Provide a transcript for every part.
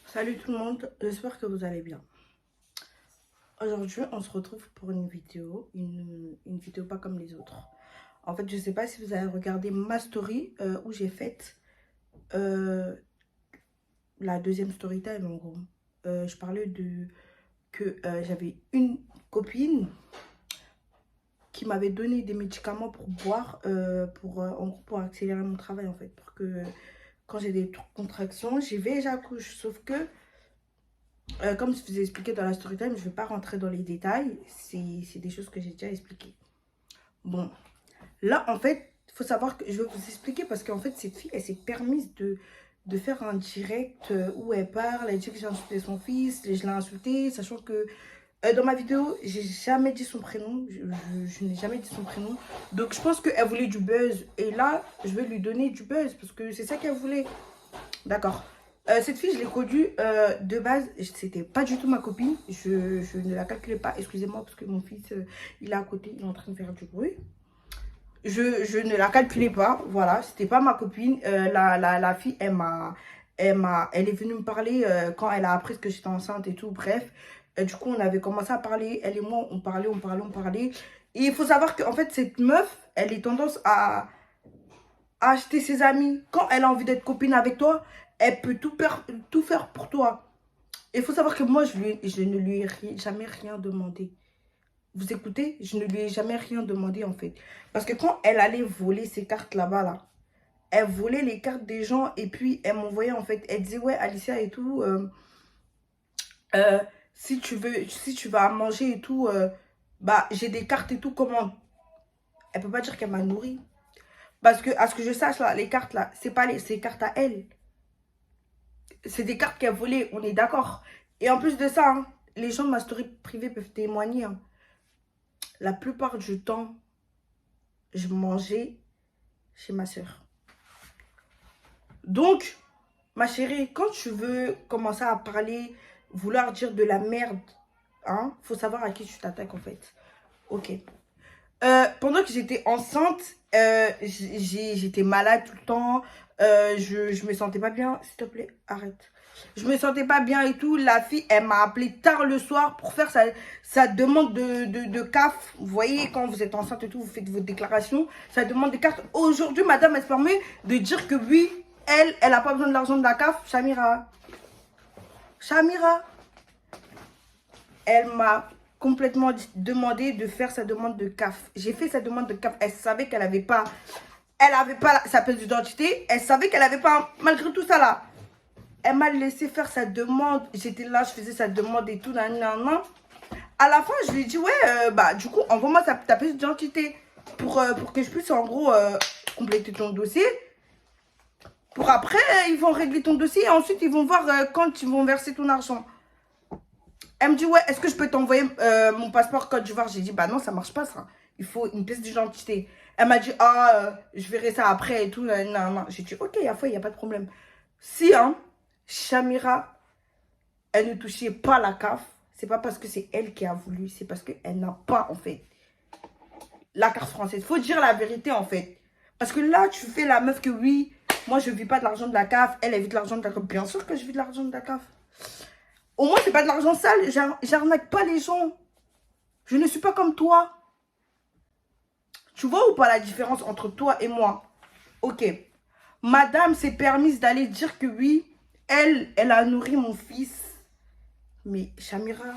Salut tout le monde, j'espère que vous allez bien. Aujourd'hui, on se retrouve pour une vidéo, une vidéo pas comme les autres. En fait, je sais pas si vous avez regardé ma story où j'ai fait euh, la deuxième story time en gros. Je parlais de que j'avais une copine qui m'avait donné des médicaments pour boire, en gros, pour accélérer mon travail en fait. Pour que quand j'ai des contractions, j'y vais et j'accouche. Sauf que comme je vous ai expliqué dans la story time, je ne vais pas rentrer dans les détails. C'est des choses que j'ai déjà expliquées. Bon, là, en fait, il faut savoir que je vais vous expliquer parce qu'en fait, cette fille, elle s'est permise de faire un direct où elle parle. Elle dit que j'ai insulté son fils, je l'ai insulté, sachant que dans ma vidéo, j'ai jamais dit son prénom. Je n'ai jamais dit son prénom. Donc, je pense qu'elle voulait du buzz. Et là, je vais lui donner du buzz parce que c'est ça qu'elle voulait. D'accord. Cette fille, je l'ai connue de base, c'était pas du tout ma copine. Je ne la calculais pas, excusez-moi, parce que mon fils, il est à côté, il est en train de faire du bruit. Je ne la calculais pas, voilà, c'était pas ma copine. La fille, elle est venue me parler quand elle a appris que j'étais enceinte et tout, bref. Du coup, on avait commencé à parler, elle et moi, on parlait, on parlait, on parlait. Et il faut savoir qu'en fait, cette meuf, elle est tendance à acheter ses amis. Quand elle a envie d'être copine avec toi, elle peut tout faire pour toi. Il faut savoir que moi, je ne lui ai jamais rien demandé. Vous écoutez? Je ne lui ai jamais rien demandé en fait. Parce que quand elle allait voler ses cartes là-bas, là, elle volait les cartes des gens et puis elle m'envoyait en fait. Elle disait, ouais, Alicia et tout, euh, si tu vas manger et tout, bah j'ai des cartes et tout, comment? Elle peut pas dire qu'elle m'a nourri. Parce que, à ce que je sache, là, les cartes là, c'est pas ces cartes à elle. C'est des cartes qu'elle volait, on est d'accord. Et en plus de ça, hein, les gens de ma story privée peuvent témoigner. Hein. La plupart du temps, je mangeais chez ma soeur. Donc, ma chérie, quand tu veux commencer à parler, vouloir dire de la merde, hein, faut savoir à qui tu t'attaques en fait. Ok. Pendant que j'étais enceinte, j'étais malade tout le temps. Je me sentais pas bien. S'il te plaît, arrête. Je me sentais pas bien et tout. La fille, elle m'a appelé tard le soir pour faire sa demande de CAF. Vous voyez, quand vous êtes enceinte et tout, vous faites vos déclarations. Ça demande des cartes. Aujourd'hui, madame, elle se permet de dire que oui, elle n'a pas besoin de l'argent de la CAF. Chamira, elle m'a complètement demandé de faire sa demande de CAF. J'ai fait sa demande de CAF. Elle savait qu'elle n'avait pas, sa pièce d'identité. Elle savait qu'elle n'avait pas, malgré tout ça là. Elle m'a laissé faire sa demande. J'étais là, je faisais sa demande et tout. Nan, nan, nan. À la fin, je lui ai dit, ouais, bah du coup, envoie-moi ta pièce d'identité pour que je puisse en gros compléter ton dossier. Pour après, ils vont régler ton dossier et ensuite ils vont voir quand ils vont verser ton argent. Elle me dit, ouais, est-ce que je peux t'envoyer mon passeport Côte d'Ivoire? J'ai dit, bah non, ça marche pas ça. Il faut une pièce d'identité. Elle m'a dit, ah, je verrai ça après et tout. Non, non. J'ai dit, ok, il n'y a pas de problème. Si, hein, Chamira, elle ne touchait pas la CAF, c'est pas parce que c'est elle qui a voulu, c'est parce qu'elle n'a pas, en fait, la carte française. Faut dire la vérité, en fait. Parce que là, tu fais la meuf que oui, moi, je ne vis pas de l'argent de la CAF, elle vit de l'argent de la CAF. Bien sûr que je vis de l'argent de la CAF. Au moins, c'est pas de l'argent sale. J'arnaque pas les gens. Je ne suis pas comme toi. Tu vois ou pas la différence entre toi et moi? Ok. Madame s'est permise d'aller dire que oui, elle a nourri mon fils. Mais Chamira,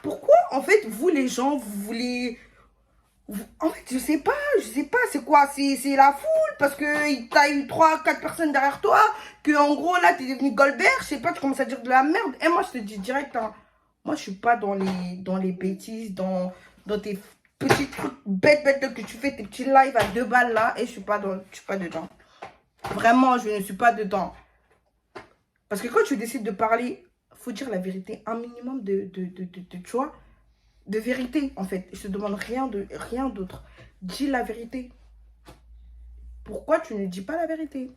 pourquoi en fait, vous les gens, vous voulez... En fait, je sais pas, c'est quoi? C'est la foule parce que t'as eu 3, 4 personnes derrière toi, que en gros là, t'es devenu Goldberg, je sais pas, tu commences à dire de la merde. Et moi, je te dis direct, hein, moi, je suis pas dans les bêtises, dans tes petits trucs bêtes que tu fais, tes petits lives à 2 balles là, et je suis pas dedans. Vraiment, je ne suis pas dedans. Parce que quand tu décides de parler, faut dire la vérité, un minimum tu vois, de vérité, en fait. Je te demande rien d'autre. Dis la vérité. Pourquoi tu ne dis pas la vérité?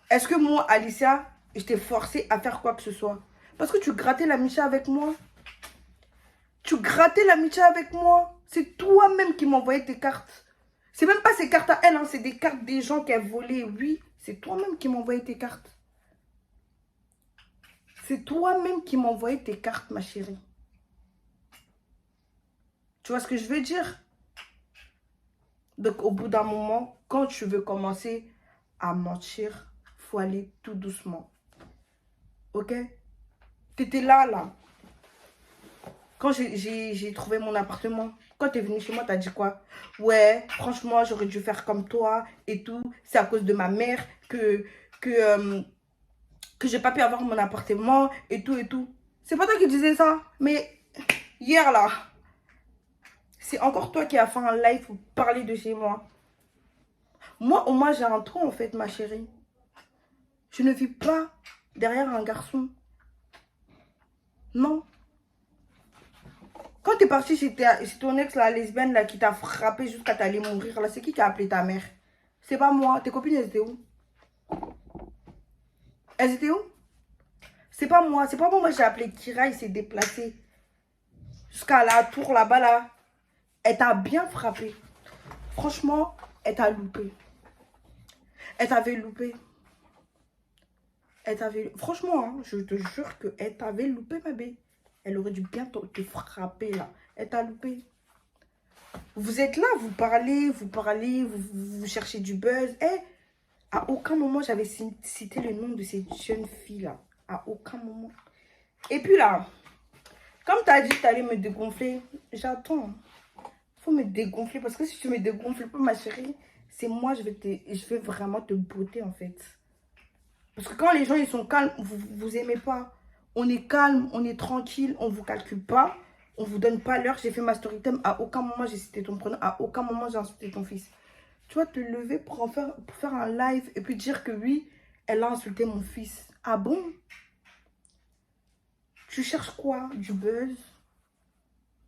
Est-ce que moi, Alicia, je t'ai forcé à faire quoi que ce soit? Parce que tu grattais l'amitié avec moi. Tu grattais l'amitié avec moi. C'est toi-même qui m'envoyais tes cartes. C'est même pas ses cartes à elle, hein, c'est des cartes des gens qu'elle volait. Oui, c'est toi-même qui m'as envoyé tes cartes. C'est toi-même qui m'as envoyé tes cartes, ma chérie. Tu vois ce que je veux dire? Donc, au bout d'un moment, quand tu veux commencer à mentir, il faut aller tout doucement. Ok? Tu étais là. Quand j'ai trouvé mon appartement, quand tu es venu chez moi, tu as dit quoi? Ouais, franchement, j'aurais dû faire comme toi et tout. C'est à cause de ma mère que j'ai pas pu avoir mon appartement et tout et tout. C'est pas toi qui disais ça. Mais hier, là, c'est encore toi qui as fait un live pour parler de chez moi. Moi, au moins, j'ai un toit, en fait, ma chérie. Je ne vis pas derrière un garçon. Non. Quand t'es parti chez ton ex, la lesbienne, là, qui t'a frappé jusqu'à t'aller mourir, là, c'est qui a appelé ta mère? C'est pas moi. Tes copines, elles étaient où? Elles étaient où? C'est pas moi. C'est pas moi. Moi, j'ai appelé Kira, il s'est déplacé. Jusqu'à la tour, là-bas, là. Elle t'a bien frappé. Franchement, elle t'a loupé. Elle t'avait loupé. Elle t'avait... Franchement, hein, je te jure qu'elle t'avait loupé, ma bébé. Elle aurait dû bien te frapper, là. Elle t'a loupé. Vous êtes là, vous parlez, vous cherchez du buzz. Eh, à aucun moment, j'avais cité le nom de cette jeune fille-là. À aucun moment. Et puis là, comme tu as dit que tu allais me dégonfler, j'attends. Il faut me dégonfler. Parce que si tu me dégonfles pas, ma chérie, c'est moi, je vais vraiment te botter, en fait. Parce que quand les gens, ils sont calmes, vous aimez pas. On est calme, on est tranquille, on vous calcule pas. On vous donne pas l'heure. J'ai fait ma story time. À aucun moment, j'ai cité ton prénom. À aucun moment, j'ai insulté ton fils. Tu vas te lever pour faire un live et puis dire que oui, elle a insulté mon fils. Ah bon? Tu cherches quoi? Du buzz?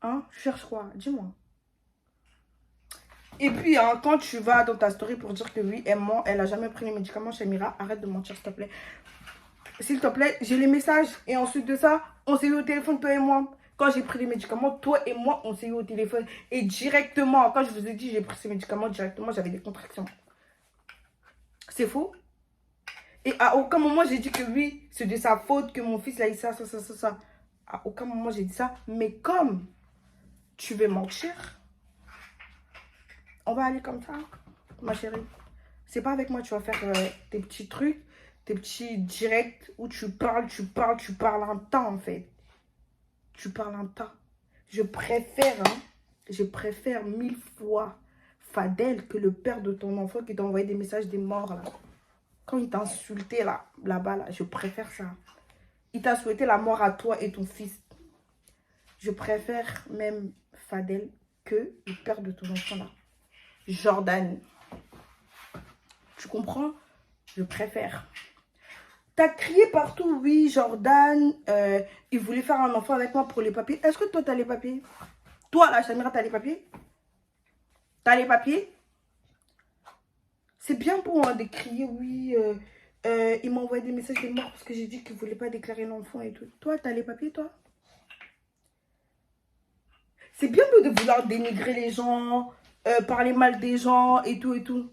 Hein? Tu cherches quoi? Dis-moi. Et puis, hein, quand tu vas dans ta story pour dire que oui, elle ment, elle a jamais pris les médicaments chez Mira, arrête de mentir, s'il te plaît. S'il te plaît, j'ai les messages. Et ensuite de ça, on s'est eu au téléphone, toi et moi. Quand j'ai pris les médicaments, toi et moi, on s'est eu au téléphone. Et directement, quand je vous ai dit j'ai pris ces médicaments, directement, j'avais des contractions. C'est faux? Et à aucun moment, j'ai dit que oui, c'est de sa faute, que mon fils a eu ça. À aucun moment, j'ai dit ça. Mais comme tu veux mentir, on va aller comme ça, ma chérie. C'est pas avec moi, tu vas faire tes petits trucs, tes petits directs où tu parles un temps, en fait. Tu parles un tas. Je préfère 1000 fois Fadel que le père de ton enfant qui t'a envoyé des messages des morts, là. Quand il t'a insulté, là-bas, là, je préfère ça. Il t'a souhaité la mort à toi et ton fils. Je préfère même Fadel que le père de ton enfant, là. Jordan. Tu comprends? Je préfère. T'as crié partout, oui, Jordan, il voulait faire un enfant avec moi pour les papiers. Est-ce que toi, t'as les papiers? Toi, là, Samira, t'as les papiers? T'as les papiers? C'est bien beau hein, de crier, oui, il m'a envoyé des messages de mort parce que j'ai dit qu'il ne voulait pas déclarer l'enfant et tout. Toi, t'as les papiers, toi? C'est bien beau de vouloir dénigrer les gens, parler mal des gens et tout et tout.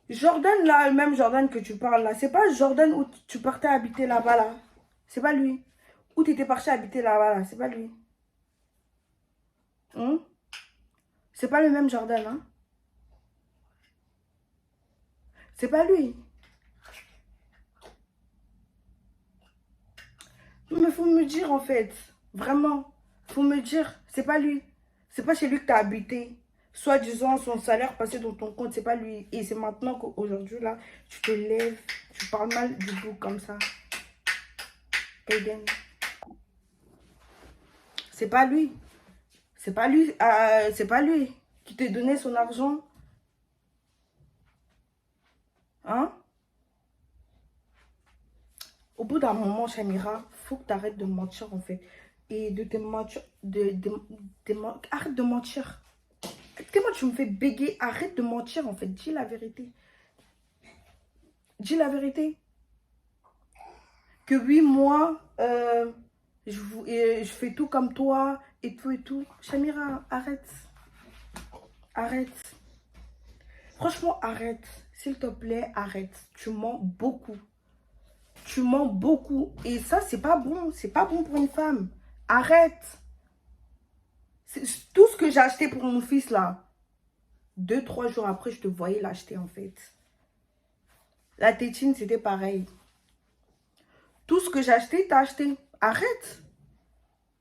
Jordan, là, le même Jordan que tu parles, là, c'est pas Jordan où tu partais habiter là-bas, là. C'est pas lui. Où tu étais parti habiter là-bas, là. C'est pas lui. Hein? C'est pas le même Jordan, hein? C'est pas lui. Mais faut me dire, en fait. Vraiment. Faut me dire. C'est pas lui. C'est pas chez lui que tu as habité. Soit disant son salaire passé dans ton compte, c'est pas lui. Et c'est maintenant qu'aujourd'hui, là, tu te lèves, tu parles mal du bout comme ça. Aiden. C'est pas lui. C'est pas lui. C'est pas lui qui t'a donné son argent. Hein? Au bout d'un moment, Chamira, faut que tu arrêtes de mentir, en fait. Et de te mentir. Arrête de mentir. Tellement tu me fais bégayer. Arrête de mentir, en fait. Dis la vérité. Dis la vérité. Que oui, moi, je fais tout comme toi et tout et tout. Chamira, arrête. Arrête. Franchement, arrête. S'il te plaît, arrête. Tu mens beaucoup. Tu mens beaucoup. Et ça, c'est pas bon. C'est pas bon pour une femme. Arrête. Tout ce que j'ai acheté pour mon fils, là, 2-3 jours après, je te voyais l'acheter, en fait. La tétine, c'était pareil. Tout ce que j'ai acheté, t'as acheté. Arrête.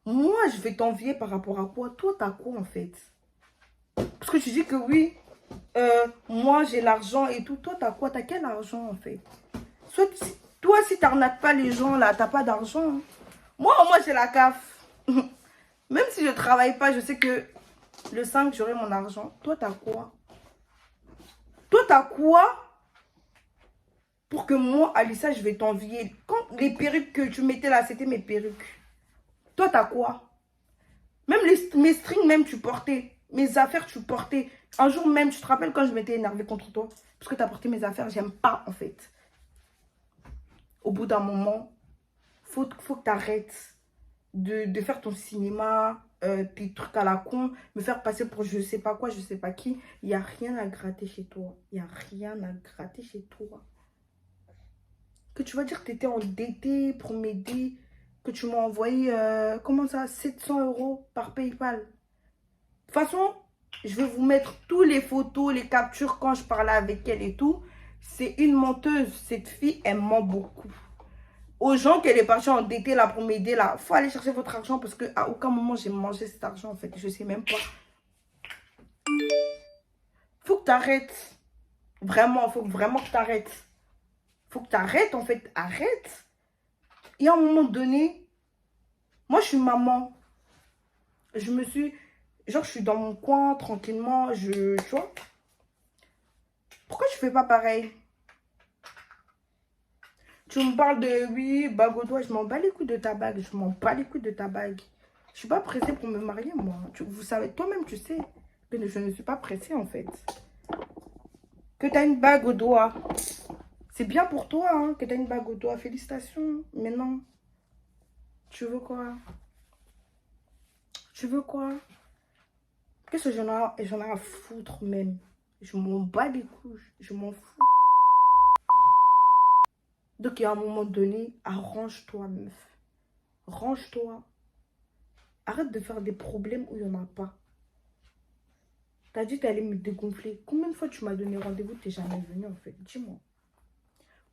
Moi, je vais t'envier par rapport à quoi? Toi, t'as quoi, en fait? Parce que tu dis que oui, moi, j'ai l'argent et tout. Toi, t'as quoi? T'as quel argent, en fait? Toi, si t'arnaques pas les gens, là, t'as pas d'argent. Hein. Moi, au moins, j'ai la CAF. Même si je travaille pas, je sais que le 5, j'aurai mon argent. Toi, t'as quoi? Toi, t'as quoi? Pour que moi, Alissa, je vais t'envier. Quand les perruques que tu mettais là, c'était mes perruques. Toi, t'as quoi? Même mes strings, même, tu portais. Mes affaires, tu portais. Un jour même, tu te rappelles quand je m'étais énervée contre toi? Parce que tu as porté mes affaires, j'aime pas, en fait. Au bout d'un moment, faut que tu arrêtes de faire ton cinéma, tes trucs à la con, me faire passer pour je sais pas quoi, je sais pas qui. Il n'y a rien à gratter chez toi. Il n'y a rien à gratter chez toi. Que tu vas dire que tu étais endetté pour m'aider, que tu m'as envoyé, comment ça, 700 € par PayPal. De toute façon, je vais vous mettre toutes les photos, les captures quand je parlais avec elle et tout. C'est une menteuse. Cette fille, elle ment beaucoup. Aux gens qu'elle est partie endettée là pour m'aider là, faut aller chercher votre argent parce qu'à aucun moment j'ai mangé cet argent en fait. Je sais même pas. Faut que tu arrêtes. Vraiment, faut vraiment que tu arrêtes. Faut que tu arrêtes en fait. Arrête. Et à un moment donné, moi je suis maman. Je me suis... Genre je suis dans mon coin tranquillement. Tu vois. Pourquoi je fais pas pareil? Tu me parles de, oui, bague au doigt. Je m'en bats les couilles de ta bague. Je m'en bats les couilles de ta bague. Je suis pas pressée pour me marier, moi. Vous savez, toi-même, tu sais que je ne suis pas pressée, en fait. Que tu as une bague au doigt. C'est bien pour toi, hein, que tu as une bague au doigt. Félicitations. Mais non. Tu veux quoi? Tu veux quoi? Qu'est-ce que j'en ai à foutre, même? Je m'en bats les couilles. Je m'en fous. Donc, il y a un moment donné, arrange-toi, meuf. Range-toi. Arrête de faire des problèmes où il n'y en a pas. T'as dit que t'allais me dégonfler. Combien de fois tu m'as donné rendez-vous, t'es jamais venu en fait? Dis-moi.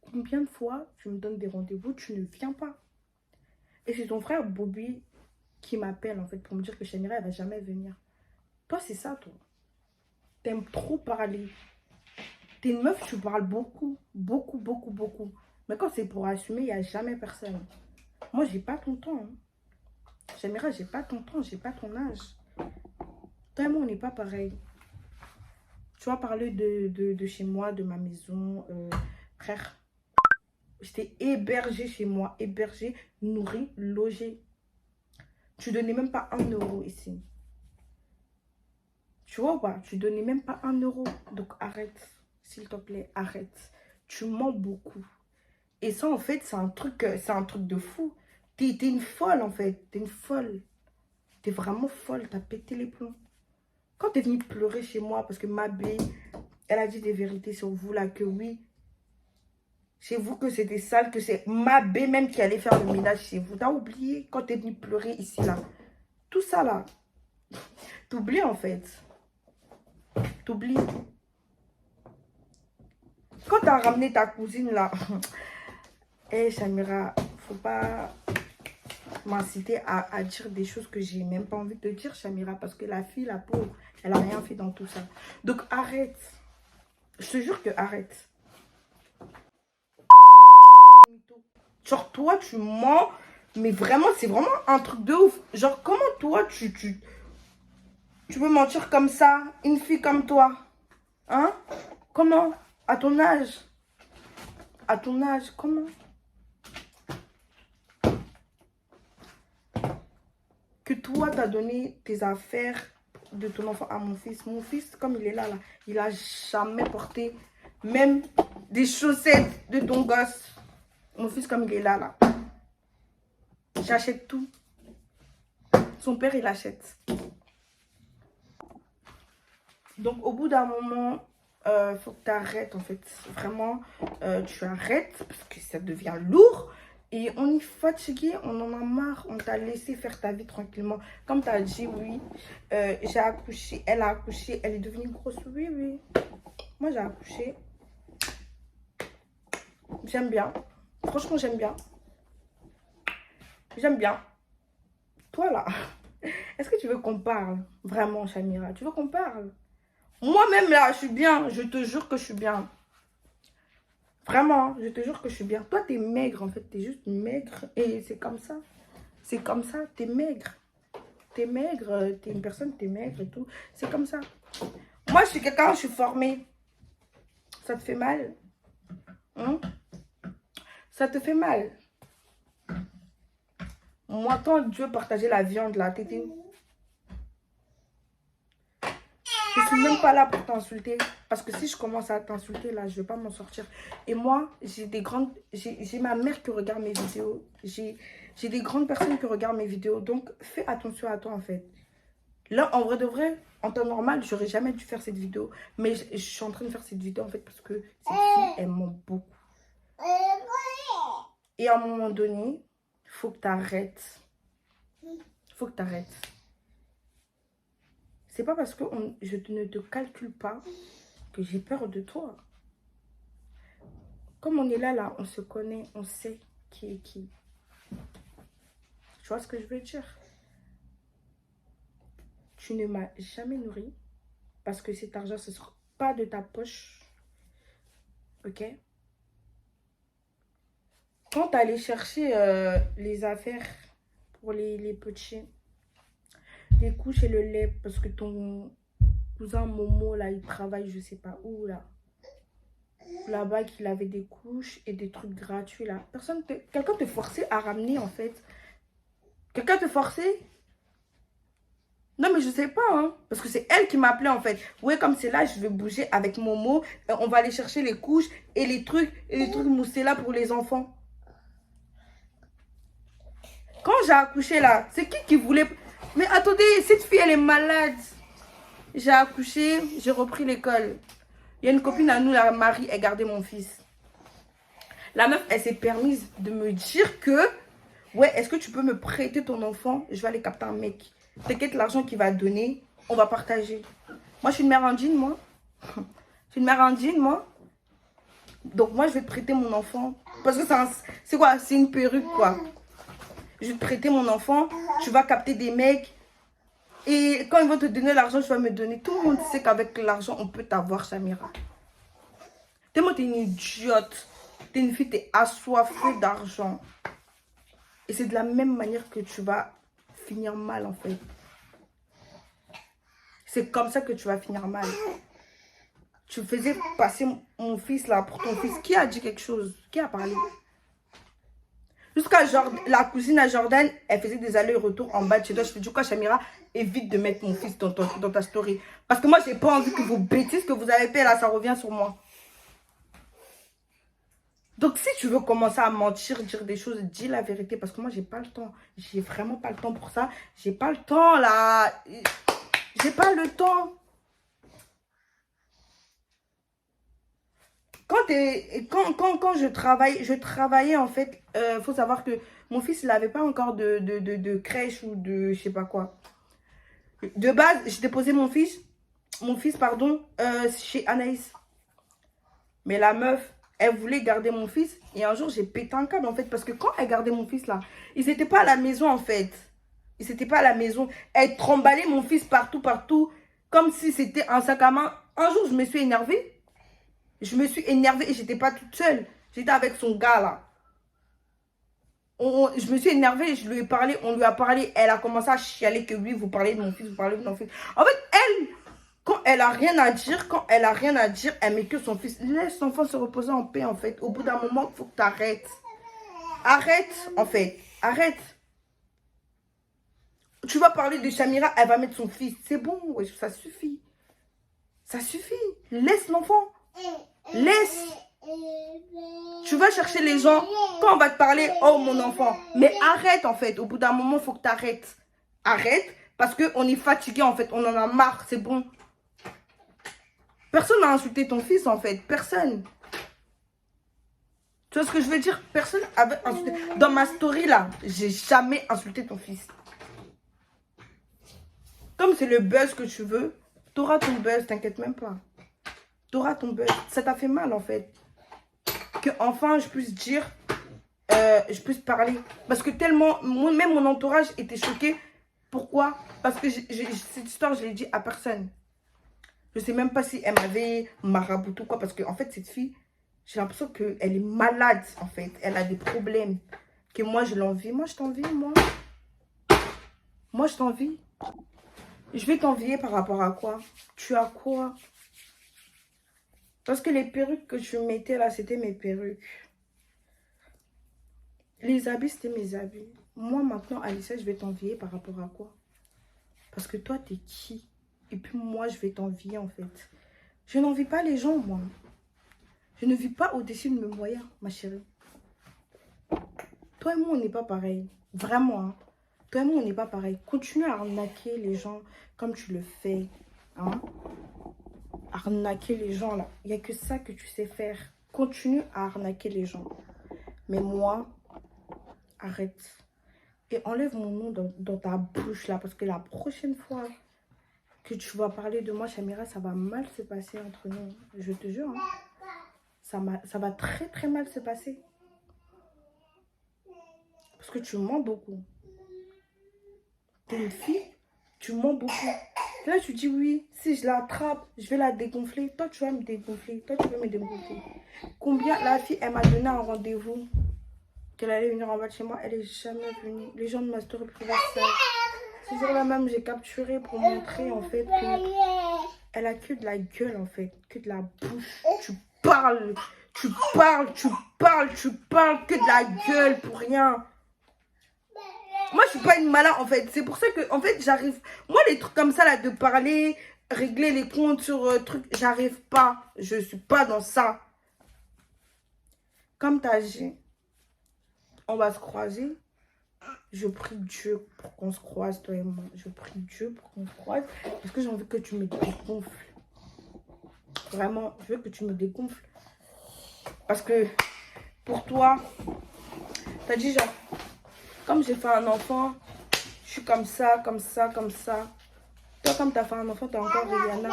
Combien de fois tu me donnes des rendez-vous, tu ne viens pas? Et c'est ton frère Bobby qui m'appelle en fait pour me dire que Chamira, elle va jamais venir. Toi, c'est ça, toi. T'aimes trop parler. T'es une meuf, tu parles beaucoup. Beaucoup, beaucoup, beaucoup. Mais quand c'est pour assumer, il n'y a jamais personne. Moi, j'ai pas ton temps. Hein. Chamira, j'ai pas ton temps, j'ai pas ton âge. Toi et moi, on n'est pas pareil. Tu vas parler de chez moi, de ma maison. Frère, j'étais hébergée chez moi. Hébergée, nourrie, logée. Tu donnais même pas 1 € ici. Tu vois ou pas? Tu donnais même pas 1 €. Donc arrête. S'il te plaît, arrête. Tu mens beaucoup. Et ça, en fait, c'est un truc de fou. T'es une folle, en fait. T'es une folle. T'es vraiment folle. T'as pété les plombs. Quand t'es venue pleurer chez moi, parce que ma belle, elle a dit des vérités sur vous, là, que oui, chez vous, que c'était sale, que c'est ma belle même qui allait faire le ménage chez vous. T'as oublié quand t'es venue pleurer ici, là. Tout ça, là. T'oublies, en fait. T'oublies. Quand t'as ramené ta cousine, là. Hé, Chamira, faut pas m'inciter à dire des choses que j'ai même pas envie de dire, Chamira, parce que la fille, la pauvre, elle a rien fait dans tout ça. Donc arrête. Je te jure que arrête. Genre toi tu mens, mais vraiment c'est vraiment un truc de ouf. Genre comment toi tu peux mentir comme ça, une fille comme toi? Hein? Comment? À ton âge? À ton âge, comment? Que toi, t'as donné tes affaires de ton enfant à mon fils. Mon fils, comme il est là, il a jamais porté même des chaussettes de ton gosse. Mon fils, comme il est là. J'achète tout. Son père, il achète. Donc, au bout d'un moment, faut que tu arrêtes en fait. Vraiment, tu arrêtes parce que ça devient lourd. Et on est fatigué, on en a marre, on t'a laissé faire ta vie tranquillement. Comme tu as dit, oui, j'ai accouché, elle a accouché, elle est devenue grosse. Oui, oui. Moi, j'ai accouché. J'aime bien. Franchement, j'aime bien. J'aime bien. Toi, là, est-ce que tu veux qu'on parle? Vraiment, Samira, tu veux qu'on parle? Moi-même, là, je suis bien. Je te jure que je suis bien. Vraiment, je te jure que je suis bien. Toi, t'es maigre, en fait. T'es juste maigre. Et c'est comme ça. C'est comme ça. T'es maigre. T'es maigre. T'es une personne, t'es maigre et tout. C'est comme ça. Moi, je suis quelqu'un, je suis formée. Ça te fait mal? Hein? Ça te fait mal? Moi, quand Dieu partageait la viande, là, t'étais où? Je suis même pas là pour t'insulter. Parce que si je commence à t'insulter, là, je vais pas m'en sortir. Et moi, j'ai ma mère qui regarde mes vidéos. J'ai des grandes personnes qui regardent mes vidéos. Donc, fais attention à toi, en fait. Là, en vrai de vrai, en temps normal, j'aurais jamais dû faire cette vidéo. Mais je suis en train de faire cette vidéo, en fait, parce que cette fille, elle ment beaucoup. Et à un moment donné, il faut que tu arrêtes. Il faut que tu arrêtes. C'est pas parce que je ne te calcule pas que j'ai peur de toi. Comme on est là, on se connaît, on sait qui est qui. Tu vois ce que je veux dire? Tu ne m'as jamais nourri parce que cet argent, ce ne sera pas de ta poche. Ok? Quand tu allais chercher les affaires pour les petits, les couches et le lait, parce que ton cousin Momo, là, il travaille, je sais pas où, là. Là-bas, qu'il avait des couches et des trucs gratuits, là. Quelqu'un te forçait à ramener, en fait. Quelqu'un te forçait? Non, mais je sais pas, hein. Parce que c'est elle qui m'appelait, en fait. Ouais, comme c'est là, je vais bouger avec Momo. On va aller chercher les couches et les trucs moussés là pour les enfants. Quand j'ai accouché, là, c'est qui voulait... Mais attendez, cette fille, elle est malade. J'ai accouché, j'ai repris l'école. Il y a une copine à nous, la Marie, elle gardait mon fils. La meuf, elle s'est permise de me dire que... Ouais, est-ce que tu peux me prêter ton enfant? Je vais aller capter un mec. T'inquiète, l'argent qu'il va donner, on va partager. Moi, je suis une mère indigne, moi. Je suis une mère indigne, moi. Donc, moi, je vais te prêter mon enfant. Parce que c'est quoi? C'est une perruque, quoi. Je vais te prêter mon enfant. Tu vas capter des mecs. Et quand ils vont te donner l'argent, tu vas me donner. Tout le monde sait qu'avec l'argent, on peut t'avoir, Samira. Tellement t'es une idiote. T'es une fille, t'es assoiffée d'argent. Et c'est de la même manière que tu vas finir mal, en fait. C'est comme ça que tu vas finir mal. Tu faisais passer mon fils, là, pour ton fils. Qui a dit quelque chose? Qui a parlé? Jusqu'à la cousine à Jordan, elle faisait des allers-retours en bas de chez toi. Je te dis quoi, Samira? Évite de mettre mon fils dans ta story. Parce que moi, j'ai pas envie que vos bêtises que vous avez fait, là, ça revient sur moi. Donc, si tu veux commencer à mentir, dire des choses, dis la vérité. Parce que moi, j'ai pas le temps. J'ai vraiment pas le temps pour ça. J'ai pas le temps, là. J'ai pas le temps. Quand je travaillais, en fait, faut savoir que mon fils, il n'avait pas encore de crèche ou de je sais pas quoi. De base, j'ai déposé mon fils, pardon, chez Anaïs. Mais la meuf, elle voulait garder mon fils. Et un jour, j'ai pété un câble, en fait. Parce que quand elle gardait mon fils, là, ils n'étaient pas à la maison, en fait. Ils n'étaient pas à la maison. Elle tremballait mon fils partout, partout. Comme si c'était un sac à main. Un jour, je me suis énervée. Je me suis énervée et j'étais pas toute seule. J'étais avec son gars, là. Je me suis énervée, je lui ai parlé, on lui a parlé. Elle a commencé à chialer que oui, vous parlez de mon fils, vous parlez de mon fils. En fait, elle... Quand elle a rien à dire, elle met que son fils. Laisse l'enfant se reposer en paix, en fait. Au bout d'un moment, il faut que tu arrêtes. Arrête, en fait. Arrête. Tu vas parler de Samira, elle va mettre son fils. C'est bon, ouais, ça suffit. Ça suffit. Laisse l'enfant. Laisse. Tu vas chercher les gens. Quand on va te parler, oh mon enfant. Mais arrête, en fait. Au bout d'un moment, il faut que tu arrêtes. Arrête. Parce qu'on est fatigué, en fait. On en a marre. C'est bon. Personne n'a insulté ton fils, en fait. Personne. Tu vois ce que je veux dire? Personne avait insulté. Dans ma story, là, j'ai jamais insulté ton fils. Comme c'est le buzz que tu veux, t'auras ton buzz, t'inquiète même pas. T'auras ton buzz. Ça t'a fait mal, en fait. Que enfin je puisse dire, je puisse parler. Parce que tellement, même mon entourage était choqué. Pourquoi? Parce que cette histoire, je l'ai dit à personne. Je sais même pas si elle m'avait marabouté ou quoi. Parce que, en fait, cette fille, j'ai l'impression qu'elle est malade, en fait. Elle a des problèmes. Que moi, je l'envie. Moi, je t'envie, moi. Moi, je t'envie. Je vais t'envier par rapport à quoi? Tu as quoi? Parce que les perruques que tu mettais là, c'était mes perruques. Les habits, c'était mes habits. Moi, maintenant, Alicia, je vais t'envier par rapport à quoi? Parce que toi, t'es qui? Et puis moi, je vais t'envier, en fait. Je n'envie pas les gens, moi. Je ne vis pas au-dessus de mes moyens, ma chérie. Toi et moi, on n'est pas pareil. Vraiment, hein. Toi et moi, on n'est pas pareil. Continue à arnaquer les gens comme tu le fais. Hein? Arnaquer les gens, là. Il n'y a que ça que tu sais faire. Continue à arnaquer les gens. Mais moi, arrête. Et enlève mon nom dans ta bouche, là. Parce que la prochaine fois que tu vas parler de moi, Chamira, ça va mal se passer entre nous. Je te jure. Hein. Ça va très, très mal se passer. Parce que tu mens beaucoup. T'es une fille, tu mens beaucoup. Là, tu dis oui, si je l'attrape, je vais la dégonfler. Toi, tu vas me dégonfler. Toi, tu veux me dégonfler. Combien la fille, elle m'a donné un rendez-vous qu'elle allait venir en bas de chez moi. Elle est jamais venue. Les gens de ma story privée savent. Ce jour-là même, j'ai capturé pour montrer en fait que elle a que de la gueule en fait, que de la bouche. Tu parles, tu parles, tu parles, tu parles, que de la gueule pour rien. Moi, je suis pas une malin, en fait. C'est pour ça que, en fait, j'arrive... Moi, les trucs comme ça, là, de parler, régler les comptes sur trucs, j'arrive pas. Je suis pas dans ça. Comme t'as dit, on va se croiser. Je prie Dieu pour qu'on se croise, toi et moi. Je prie Dieu pour qu'on se croise. Parce que j'ai envie que tu me dégonfles. Vraiment, je veux que tu me dégonfles. Parce que, pour toi, t'as dit genre, comme j'ai fait un enfant, je suis comme ça, comme ça, comme ça. Toi, comme tu as fait un enfant, tu as encore Rihanna.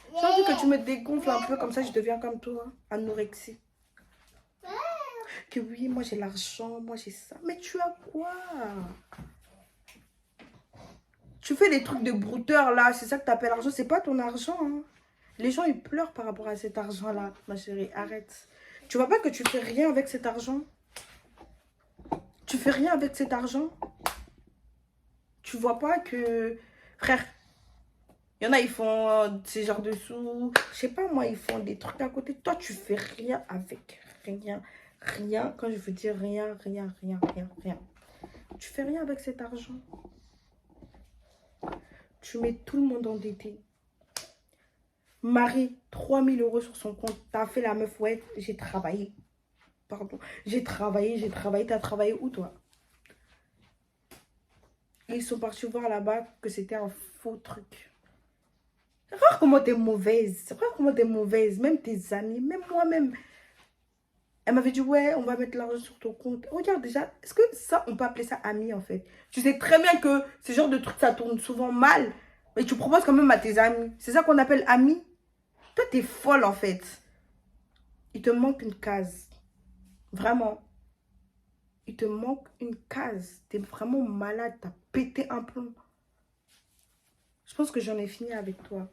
J'ai envie que tu me dégonfles un peu, comme ça je deviens comme toi, anorexie. Que oui, moi j'ai l'argent, moi j'ai ça. Mais tu as quoi? Tu fais des trucs de brouteur là, c'est ça que tu appelles argent, c'est pas ton argent. Hein. Les gens ils pleurent par rapport à cet argent là, ma chérie, arrête. Tu vois pas que tu fais rien avec cet argent? Tu fais rien avec cet argent? Tu vois pas que, frère, il y en a, ils font ces genres de sous. Je sais pas, moi, ils font des trucs à côté. Toi, tu fais rien avec. Rien. Rien. Quand je veux dire rien, rien, rien, rien, rien. Tu fais rien avec cet argent. Tu mets tout le monde endetté. Marie, 3000 € sur son compte. T'as fait la meuf, ouais, j'ai travaillé. Pardon. J'ai travaillé, j'ai travaillé. T'as travaillé où, toi? Et ils sont partis voir là-bas que c'était un faux truc. Regarde comment t'es mauvaise. Regarde comment t'es mauvaise. Même tes amis, même moi-même. Elle m'avait dit, ouais, on va mettre l'argent sur ton compte. Regarde déjà, est-ce que ça, on peut appeler ça ami en fait? Tu sais très bien que ce genre de truc, ça tourne souvent mal. Mais tu proposes quand même à tes amis. C'est ça qu'on appelle ami? Toi, t'es folle en fait. Il te manque une case. Vraiment. Il te manque une case. T'es vraiment malade. T'as pété un plomb. Je pense que j'en ai fini avec toi.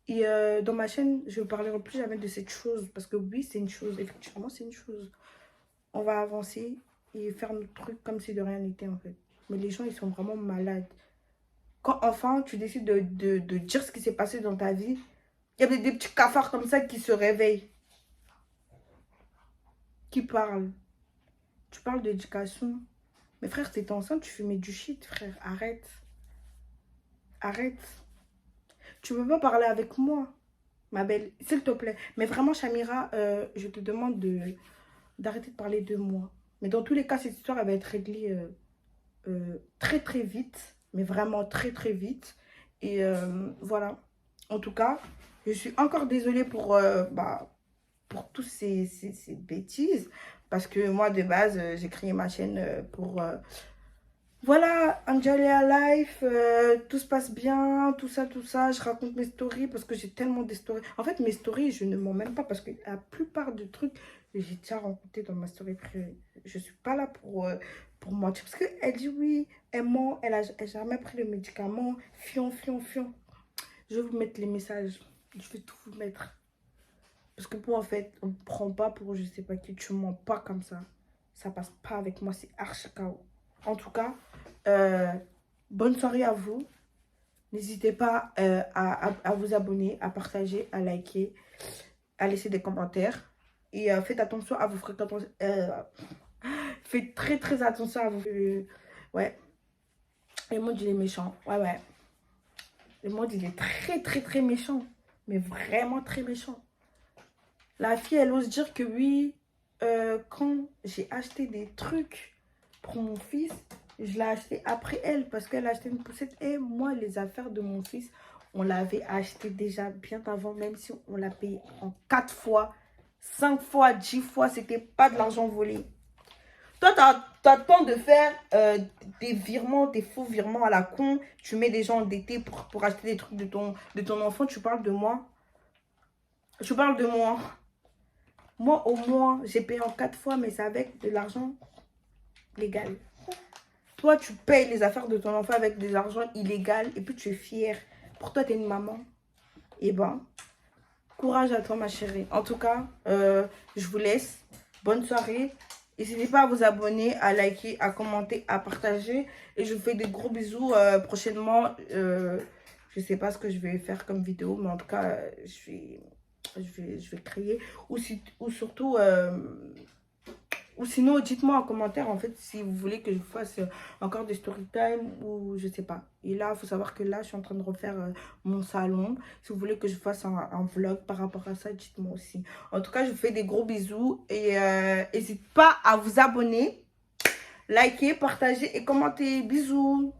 Et dans ma chaîne, je ne parlerai plus jamais de cette chose. Parce que oui, c'est une chose. Effectivement, c'est une chose. On va avancer et faire notre truc comme si de rien n'était en fait. Mais les gens, ils sont vraiment malades. Quand enfin, tu décides de dire ce qui s'est passé dans ta vie, il y a des petits cafards comme ça qui se réveillent. Qui parlent. Tu parles d'éducation. Mais frère, t'es enceinte, tu fumais du shit, frère. Arrête. Arrête. Tu peux pas parler avec moi, ma belle. S'il te plaît. Mais vraiment, Chamira, je te demande d'arrêter de parler de moi. Mais dans tous les cas, cette histoire, elle va être réglée très, très vite. Mais vraiment très, très vite. Et voilà. En tout cas, Je suis encore désolée pour tous ces bêtises. Parce que moi, de base, j'ai créé ma chaîne pour... voilà, Angelia Life, tout se passe bien, tout ça, tout ça. Je raconte mes stories parce que j'ai tellement de stories. En fait, mes stories, je ne mens même pas parce que la plupart des trucs, j'ai déjà rencontré dans ma story privée. Je ne suis pas là pour mentir. Parce qu'elle dit oui, elle ment, elle n'a jamais pris le médicament. Fion, fion, fion. Je vais vous mettre les messages. Je vais tout vous mettre. Parce que pour en fait, on ne prend pas pour je sais pas qui. Tu mens pas comme ça. Ça passe pas avec moi. C'est archi KO. En tout cas, bonne soirée à vous. N'hésitez pas à vous abonner, à partager, à liker, à laisser des commentaires. Et faites attention à vos fréquences. Faites très très attention à vous. Ouais. Le monde il est méchant. Ouais, ouais. Le monde il est très très très méchant. Mais vraiment très méchant. La fille elle ose dire que oui, quand j'ai acheté des trucs pour mon fils, je l'ai acheté après elle parce qu'elle a acheté une poussette. Et moi, les affaires de mon fils, on l'avait acheté déjà bien avant, même si on l'a payé en 4 fois, 5 fois, 10 fois. C'était pas de l'argent volé. Toi, tu as le temps de faire des virements, des faux virements à la con. Tu mets des gens endettés pour acheter des trucs de ton enfant. Tu parles de moi. Tu parles de moi. Moi, au moins, j'ai payé en 4 fois, mais c'est avec de l'argent légal. Toi, tu payes les affaires de ton enfant avec des argent illégal et puis tu es fière. Pour toi, tu es une maman. Eh ben, courage à toi, ma chérie. En tout cas, je vous laisse. Bonne soirée. N'hésitez pas à vous abonner, à liker, à commenter, à partager. Et je vous fais des gros bisous prochainement. Je ne sais pas ce que je vais faire comme vidéo, mais en tout cas, je vais créer. Ou surtout... ou sinon, dites-moi en commentaire, en fait, si vous voulez que je fasse encore des story time ou je sais pas. Et là, il faut savoir que là, je suis en train de refaire mon salon. Si vous voulez que je fasse un vlog par rapport à ça, dites-moi aussi. En tout cas, je vous fais des gros bisous. Et n'hésitez pas à vous abonner, liker, partager et commenter. Bisous!